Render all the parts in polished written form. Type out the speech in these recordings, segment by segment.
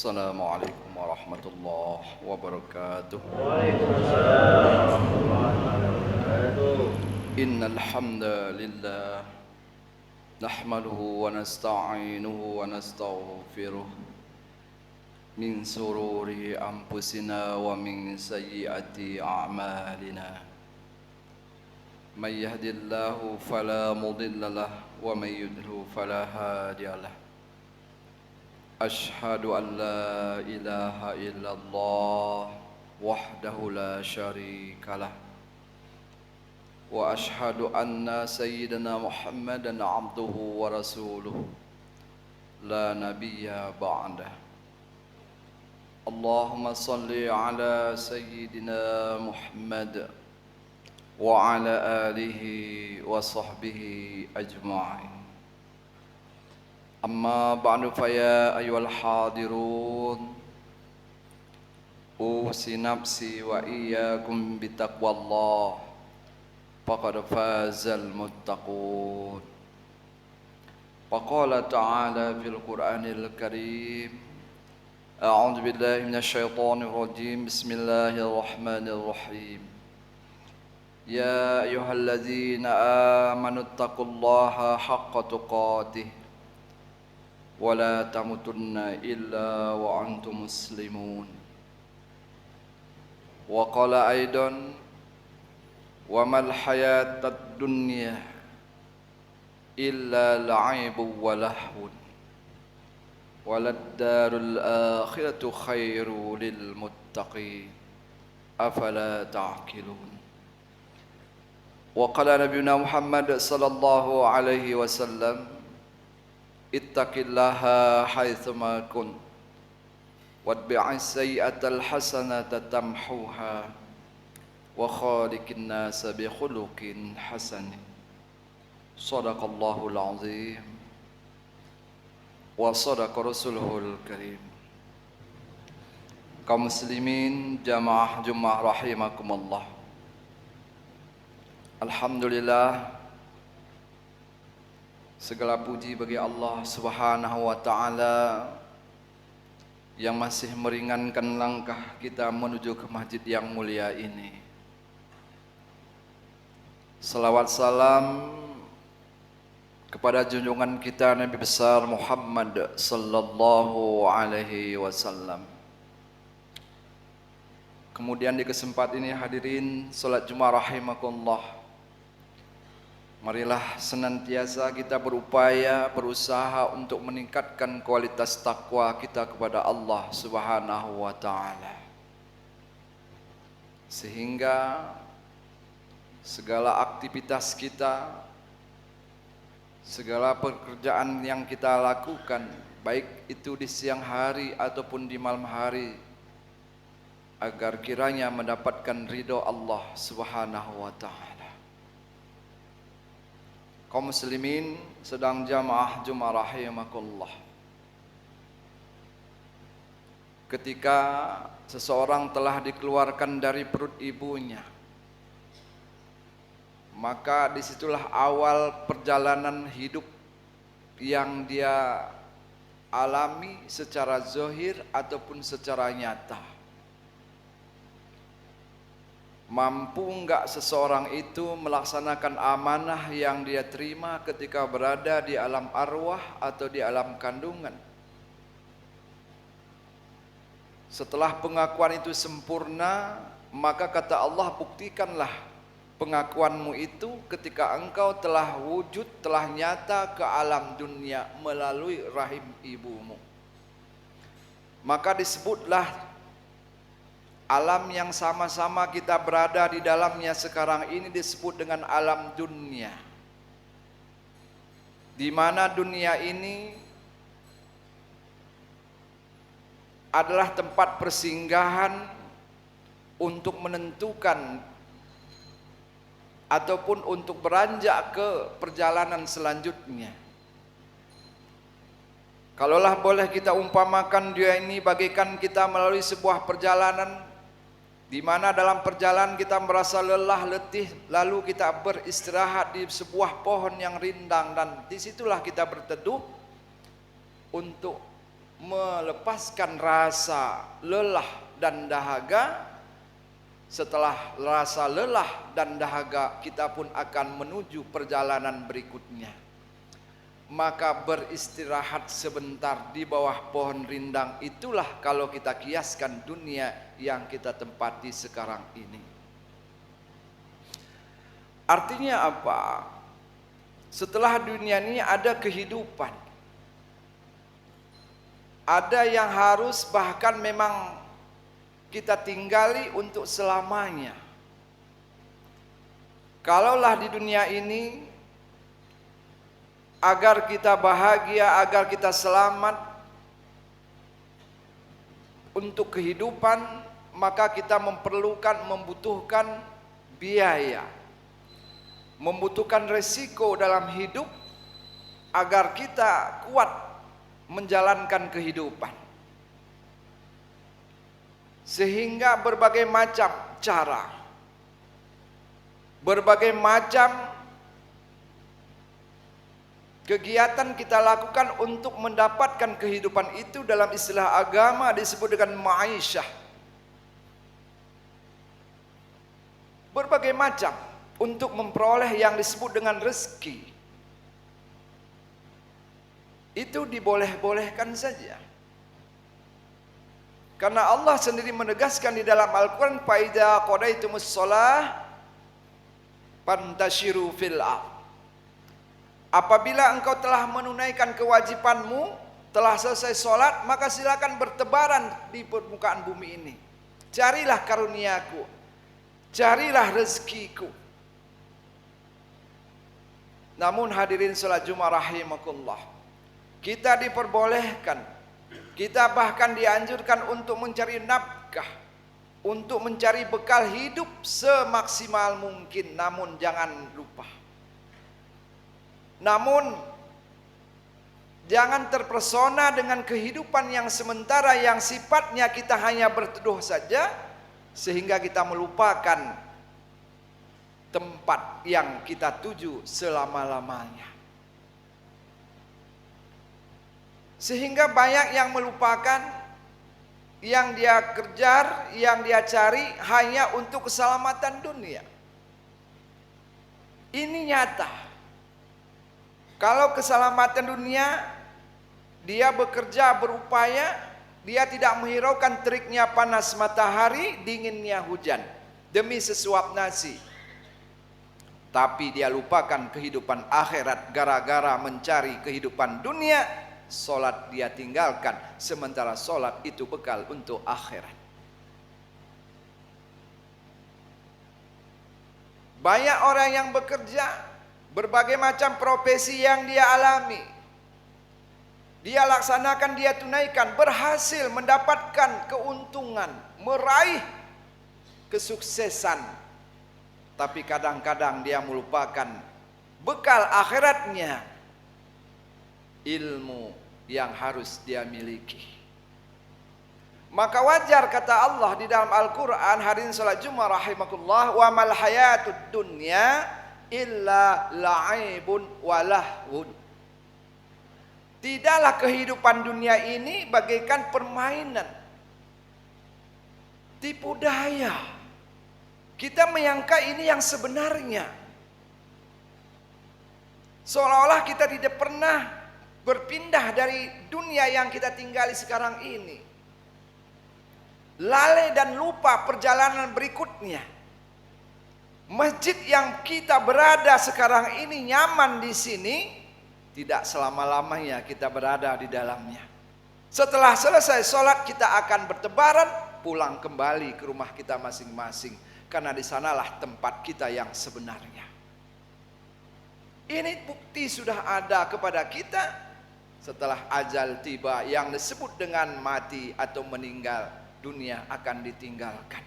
Assalamualaikum warahmatullahi wabarakatuh. Waalaikumsalam warahmatullahi wabarakatuh. Innal hamdalillah nahmaduhu wa nasta'inuhu wa nastaghfiruh min sururi anfusina wa min sayyiati a'malina. May yahdihillahu fala mudilla lahu wa may yudlil fala hadiya lahu. Ashhadu an la ilaha illallah wahdahu la syarika lah wa ashhadu anna sayyidina Muhammadan abduhu wa rasuluh la nabiyya ba'dah. Allahumma salli ala sayyidina Muhammad wa ala alihi wa sahbihi ajma'in. Amma ba'du faya ayyuhal hadirun usi nafsi wa iyyakum bitaqwallah faqad fazal muttaqun. Faqala ta'ala fil Qur'anil Karim a'udzu billahi minasyaitonir rajim bismillahirrahmanirrahim. Ya ayyuhalladzina amanu taqullaha haqqa tuqatih wala tamutunna illa wa antum muslimun. Wa qala aidan wa mal hayatad dunya illa la'ibun wa lahwun walad darul akhiratu khairu lil muttaqin afala ta'qilun. Wa qala nabiyuna Muhammad sallallahu alaihi wasallam ittaqillaha haitsuma kunt watbi'is sayyi'atal hasanata tamhuha wa khaliqin nasa bi khuluqin hasanin. Shadaqallahul azim wa shadaqa rasuluhul karim. Kaum muslimin jamaah Jumat rahimakumullah. Alhamdulillah, segala puji bagi Allah Subhanahu wa ta'ala yang masih meringankan langkah kita menuju ke masjid yang mulia ini. Salawat salam kepada junjungan kita Nabi besar Muhammad sallallahu alaihi wasallam. Kemudian di kesempatan ini hadirin salat Jumat rahimakumullah, marilah senantiasa kita berusaha untuk meningkatkan kualitas takwa kita kepada Allah Subhanahu wa ta'ala, sehingga segala aktivitas kita, segala pekerjaan yang kita lakukan, baik itu di siang hari ataupun di malam hari, agar kiranya mendapatkan ridho Allah Subhanahu wa ta'ala. Kaum muslimin sedang jamaah Jumat rahimakumullah, ketika seseorang telah dikeluarkan dari perut ibunya, maka disitulah awal perjalanan hidup yang dia alami secara zahir ataupun secara nyata. Mampu enggak seseorang itu melaksanakan amanah yang dia terima ketika berada di alam arwah atau di alam kandungan? Setelah pengakuan itu sempurna, maka kata Allah, buktikanlah pengakuanmu itu ketika engkau telah wujud, telah nyata ke alam dunia melalui rahim ibumu. Maka disebutlah alam yang sama-sama kita berada di dalamnya sekarang ini disebut dengan alam dunia, di mana dunia ini adalah tempat persinggahan untuk menentukan ataupun untuk beranjak ke perjalanan selanjutnya. Kalaulah boleh kita umpamakan dia ini bagaikan kita melalui sebuah perjalanan, di mana dalam perjalanan kita merasa lelah letih, lalu kita beristirahat di sebuah pohon yang rindang, dan disitulah kita berteduh untuk melepaskan rasa lelah dan dahaga. Setelah rasa lelah dan dahaga, kita pun akan menuju perjalanan berikutnya. Maka beristirahat sebentar di bawah pohon rindang, itulah kalau kita kiaskan dunia yang kita tempati sekarang ini. Artinya apa? Setelah dunia ini ada kehidupan. Ada yang harus bahkan memang kita tinggali untuk selamanya. Kalaulah di dunia ini agar kita bahagia, agar kita selamat untuk kehidupan, maka kita membutuhkan biaya, membutuhkan resiko dalam hidup agar kita kuat menjalankan kehidupan. Sehingga berbagai macam cara, berbagai macam kegiatan kita lakukan untuk mendapatkan kehidupan itu. Dalam istilah agama disebut dengan ma'isyah. Berbagai macam untuk memperoleh yang disebut dengan rezeki. Itu diboleh-bolehkan saja. Karena Allah sendiri menegaskan di dalam Al-Quran, "Faidza qadaitumus shalah fantashiru fil ardh." Apabila engkau telah menunaikan kewajibanmu, telah selesai sholat, maka silakan bertebaran di permukaan bumi ini. Carilah karuniaku, carilah rezekiku. Namun hadirin salat Jumat rahimakumullah, kita diperbolehkan, kita bahkan dianjurkan untuk mencari nafkah, untuk mencari bekal hidup semaksimal mungkin. Namun jangan lupa, jangan terpesona dengan kehidupan yang sementara yang sifatnya kita hanya berteduh saja, sehingga kita melupakan tempat yang kita tuju selama-lamanya. Sehingga banyak yang melupakan yang dia kejar, yang dia cari hanya untuk keselamatan dunia. Ini nyata. Kalau keselamatan dunia, dia bekerja, berupaya, dia tidak menghiraukan teriknya panas matahari, dinginnya hujan, demi sesuap nasi. Tapi dia lupakan kehidupan akhirat gara-gara mencari kehidupan dunia. Solat dia tinggalkan, sementara solat itu bekal untuk akhirat. Banyak orang yang bekerja, berbagai macam profesi yang dia alami, dia laksanakan, dia tunaikan, berhasil mendapatkan keuntungan, meraih kesuksesan. Tapi kadang-kadang dia melupakan bekal akhiratnya, ilmu yang harus dia miliki. Maka wajar kata Allah di dalam Al-Quran, hadirin salat Jumat rahimakumullah, "Wa mal hayatud dunya illa la'ibun walahun." Tidaklah kehidupan dunia ini bagaikan permainan, tipu daya. Kita menyangka ini yang sebenarnya, seolah-olah kita tidak pernah berpindah dari dunia yang kita tinggali sekarang ini. Lalai dan lupa perjalanan berikutnya. Masjid yang kita berada sekarang ini nyaman di sini, tidak selama-lamanya kita berada di dalamnya. Setelah selesai sholat, kita akan bertebaran pulang kembali ke rumah kita masing-masing, karena di sanalah tempat kita yang sebenarnya. Ini bukti sudah ada kepada kita setelah ajal tiba, yang disebut dengan mati atau meninggal, dunia akan ditinggalkan.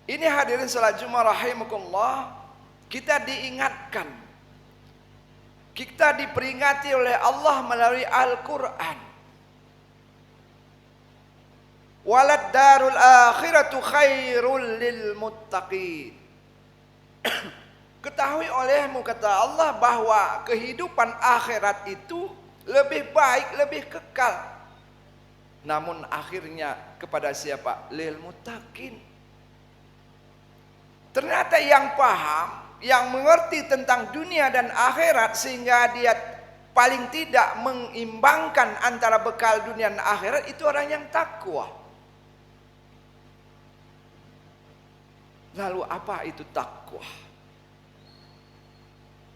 Ini hadirin salat Jumat rahimakumullah, kita diingatkan, kita diperingati oleh Allah melalui Al-Quran. Walad darul akhiratu khairul lil muttaqin. Ketahui olehmu, kata Allah, bahwa kehidupan akhirat itu lebih baik, lebih kekal. Namun akhirnya kepada siapa? Lil muttaqin. Ternyata yang paham, yang mengerti tentang dunia dan akhirat, sehingga dia paling tidak mengimbangkan antara bekal dunia dan akhirat, itu orang yang takwa. Lalu apa itu takwa?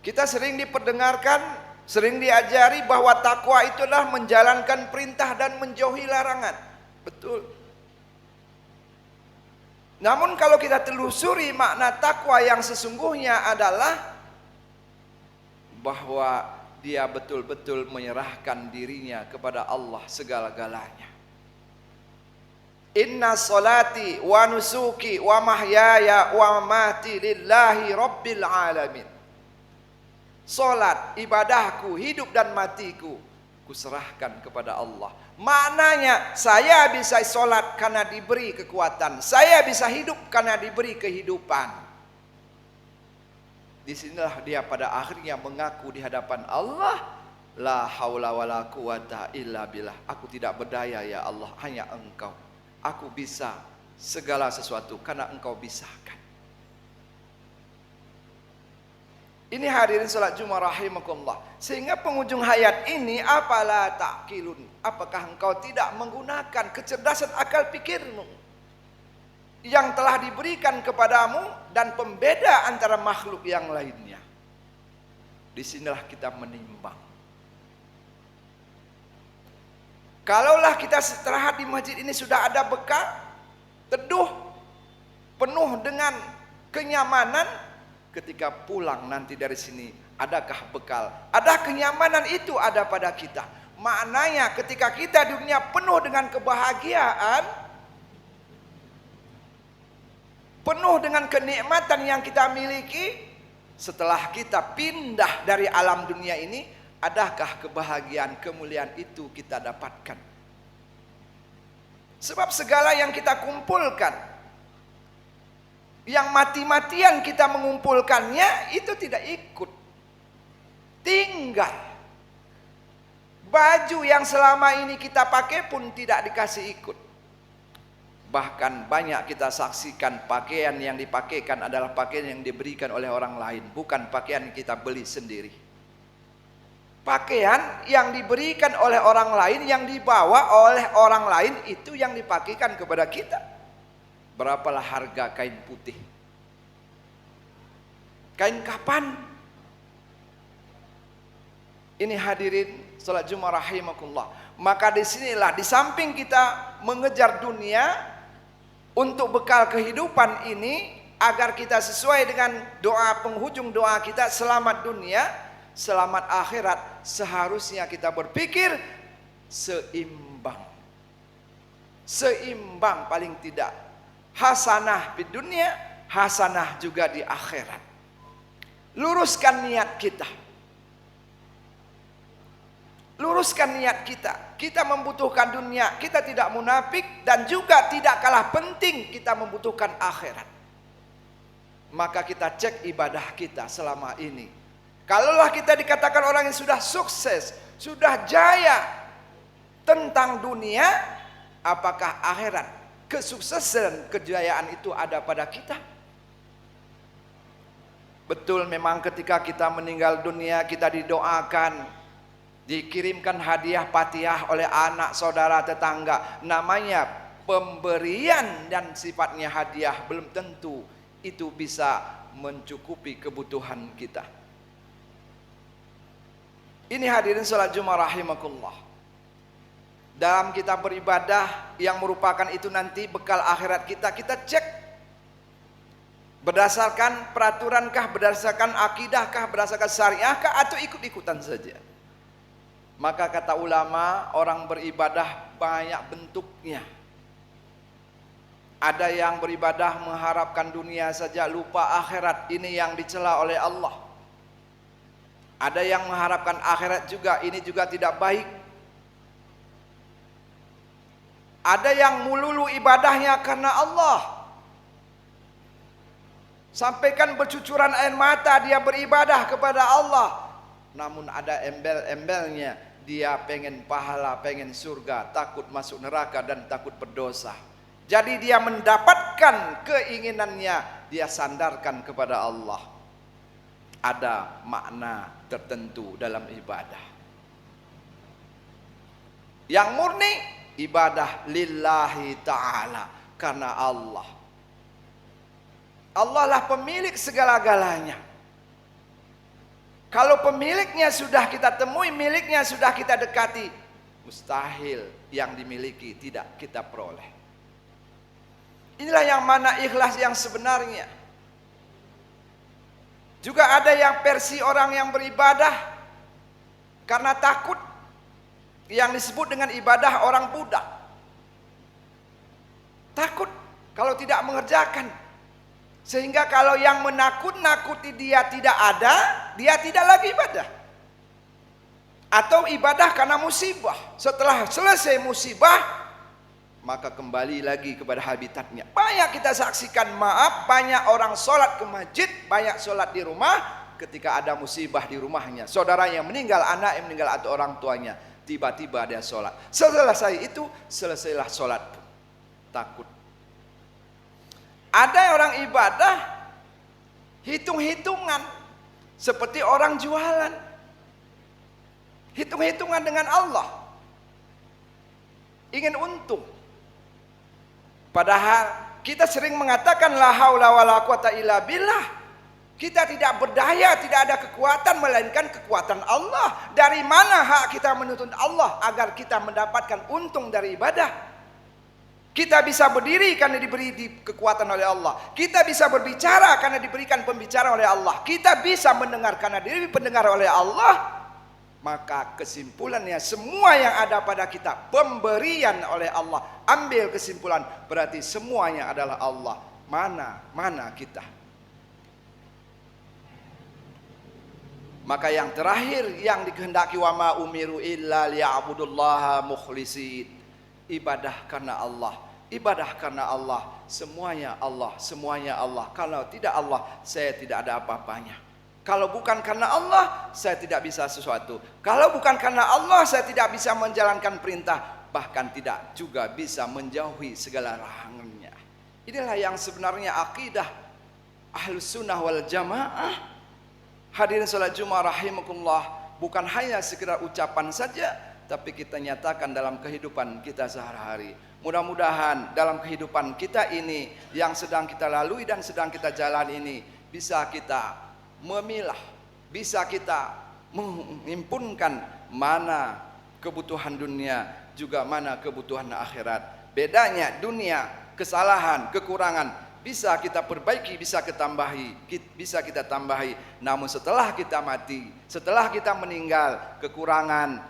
Kita sering diperdengarkan, sering diajari bahwa takwa itu adalah menjalankan perintah dan menjauhi larangan. Betul. Namun kalau kita telusuri makna takwa yang sesungguhnya adalah bahwa dia betul-betul menyerahkan dirinya kepada Allah segala-galanya. Inna salati wa nusuki wa mahyaya wa mamati lillahi rabbil alamin. Salat, ibadahku, hidup dan matiku kuserahkan kepada Allah. Maknanya saya bisa salat karena diberi kekuatan, saya bisa hidup karena diberi kehidupan. Disinilah dia pada akhirnya mengaku di hadapan Allah, la haula wala quwata illa billah. Aku tidak berdaya ya Allah, hanya Engkau. Aku bisa segala sesuatu karena Engkau bisakan. Ini hadirin salat Jumat rahimakumullah. Sehingga penghujung hayat ini, apalah ta'qilun, apakah engkau tidak menggunakan kecerdasan akal pikirmu yang telah diberikan kepadamu dan pembeda antara makhluk yang lainnya. Disinilah kita menimbang. Kalaulah kita istirahat di masjid ini sudah ada bekal, teduh, penuh dengan kenyamanan, ketika pulang nanti dari sini, adakah bekal? Ada kenyamanan itu ada pada kita. Maknanya ketika kita di dunia penuh dengan kebahagiaan, penuh dengan kenikmatan yang kita miliki, setelah kita pindah dari alam dunia ini, adakah kebahagiaan, kemuliaan itu kita dapatkan? Sebab segala yang kita kumpulkan, yang mati-matian kita mengumpulkannya, itu tidak ikut, tinggal. Baju yang selama ini kita pakai pun tidak dikasih ikut. Bahkan banyak kita saksikan pakaian yang dipakaikan adalah pakaian yang diberikan oleh orang lain, bukan pakaian yang kita beli sendiri. Pakaian yang diberikan oleh orang lain, yang dibawa oleh orang lain, itu yang dipakaikan kepada kita. Berapalah harga kain putih? Kain kapan? Ini hadirin salat Jumat rahimakumullah. Maka disinilah, di samping kita mengejar dunia untuk bekal kehidupan ini, agar kita sesuai dengan doa penghujung doa kita, selamat dunia, selamat akhirat, seharusnya kita berpikir seimbang. Seimbang paling tidak. Hasanah di dunia, hasanah juga di akhirat. Luruskan niat kita. Luruskan niat kita. Kita membutuhkan dunia, kita tidak munafik, dan juga tidak kalah penting kita membutuhkan akhirat. Maka kita cek ibadah kita selama ini. Kalaulah kita dikatakan orang yang sudah sukses, sudah jaya tentang dunia, apakah akhirat, kesuksesan, kejayaan itu ada pada kita? Betul, memang ketika kita meninggal dunia, kita didoakan, dikirimkan hadiah Fatihah oleh anak, saudara, tetangga. Namanya pemberian dan sifatnya hadiah, belum tentu itu bisa mencukupi kebutuhan kita. Ini hadirin salat Jumat rahimakumullah. Dalam kita beribadah yang merupakan itu nanti bekal akhirat kita, kita cek berdasarkan peraturankah, berdasarkan akidahkah, berdasarkan syariahkah, atau ikut-ikutan saja. Maka kata ulama, orang beribadah banyak bentuknya. Ada yang beribadah mengharapkan dunia saja, lupa akhirat. Ini yang dicela oleh Allah. Ada yang mengharapkan akhirat juga, ini juga tidak baik. Ada yang melulu ibadahnya karena Allah. Sampaikan bercucuran air mata dia beribadah kepada Allah. Namun ada embel-embelnya, dia pengen pahala, pengen surga, takut masuk neraka dan takut berdosa. Jadi dia mendapatkan keinginannya, dia sandarkan kepada Allah. Ada makna tertentu dalam ibadah. Yang murni ibadah lillahi ta'ala, karena Allah. Allah lah pemilik segala-galanya. Kalau pemiliknya sudah kita temui, miliknya sudah kita dekati, mustahil yang dimiliki tidak kita peroleh. Inilah yang mana ikhlas yang sebenarnya. Juga ada yang versi orang yang beribadah karena takut, yang disebut dengan ibadah orang budak. Takut kalau tidak mengerjakan. Sehingga kalau yang menakut-nakuti dia tidak ada, dia tidak lagi ibadah. Atau ibadah karena musibah. Setelah selesai musibah, maka kembali lagi kepada habitatnya. Banyak kita saksikan, maaf, banyak orang sholat ke masjid, banyak sholat di rumah. Ketika ada musibah di rumahnya, saudara yang meninggal, anak yang meninggal, atau orang tuanya, tiba-tiba dia sholat. Selesai itu, selesailah sholat. Takut. Ada orang ibadah hitung-hitungan, seperti orang jualan, hitung-hitungan dengan Allah, ingin untung. Padahal kita sering mengatakan la haula wala quwata illa billah. Kita tidak berdaya, tidak ada kekuatan melainkan kekuatan Allah. Dari mana hak kita menuntut Allah agar kita mendapatkan untung dari ibadah? Kita bisa berdiri karena diberi kekuatan oleh Allah. Kita bisa berbicara karena diberikan pembicara oleh Allah. Kita bisa mendengar karena diberi pendengar oleh Allah. Maka kesimpulannya, semua yang ada pada kita pemberian oleh Allah. Ambil kesimpulan, berarti semuanya adalah Allah. Mana kita? Maka yang terakhir yang dikehendaki, wa ma umiru illa liya'budullaha mukhlisin. Ibadah karena Allah, ibadah karena Allah, semuanya Allah, semuanya Allah. Kalau tidak Allah, saya tidak ada apa-apanya. Kalau bukan karena Allah, saya tidak bisa sesuatu. Kalau bukan karena Allah, saya tidak bisa menjalankan perintah, bahkan tidak juga bisa menjauhi segala larangannya. Inilah yang sebenarnya akidah Ahlus Sunnah wal Jamaah. Hadirin salat Jumat rahimakumullah, bukan hanya sekedar ucapan saja, tapi kita nyatakan dalam kehidupan kita sehari-hari. Mudah-mudahan dalam kehidupan kita ini yang sedang kita lalui dan sedang kita jalan ini, bisa kita memilah, bisa kita menghimpunkan mana kebutuhan dunia, juga mana kebutuhan akhirat. Bedanya dunia, kesalahan, kekurangan bisa kita perbaiki, bisa kita tambahi. Namun setelah kita mati, setelah kita meninggal, kekurangan,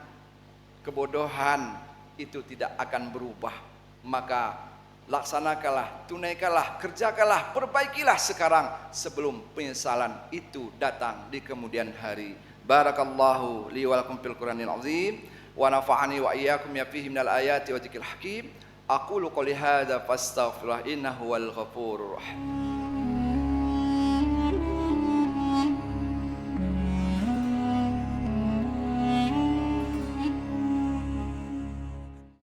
kebodohan itu tidak akan berubah. Maka laksanakanlah, tunaikanlah, kerjakanlah, perbaikilah sekarang sebelum penyesalan itu datang di kemudian hari. Barakallahu li wa lakum fil Qur'anil azim wa nafa'ani wa iyyakum ya fihi minal ayati wa dzikril hakim. Aqulu qouli hadza fastaghfirullah innahu wal ghafurur rahim.